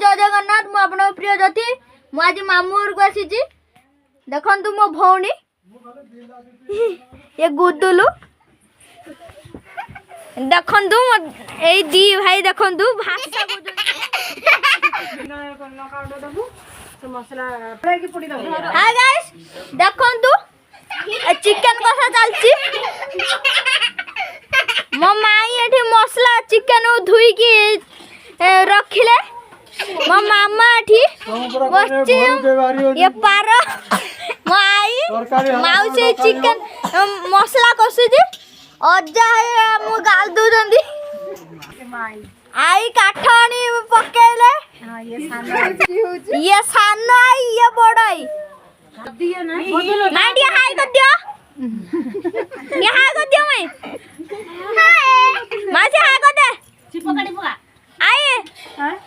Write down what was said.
जय जगन्नाथ मु आपन प्रिय ज्योति मु आज मामू घर को आसी देखु मो भौणी ये गुदुलु देखु ए दी भाई देखु भाषा हाँ गाइस देखु चिकन कषा चलची मो माई एठी मसला चिकन धुईकी रखिले मो मामा एठी बच्चे ये पार मो आई माउसी चिकन मसला कषुची अजा मु गाल दूजंदी आई काठ आनी पकेले ये सान आई ये बड़ आई ना दिया हाय कर दियो ये हाय कर दियो मैं हाय मासी हाय कर दे चिपकाड़ी पका आए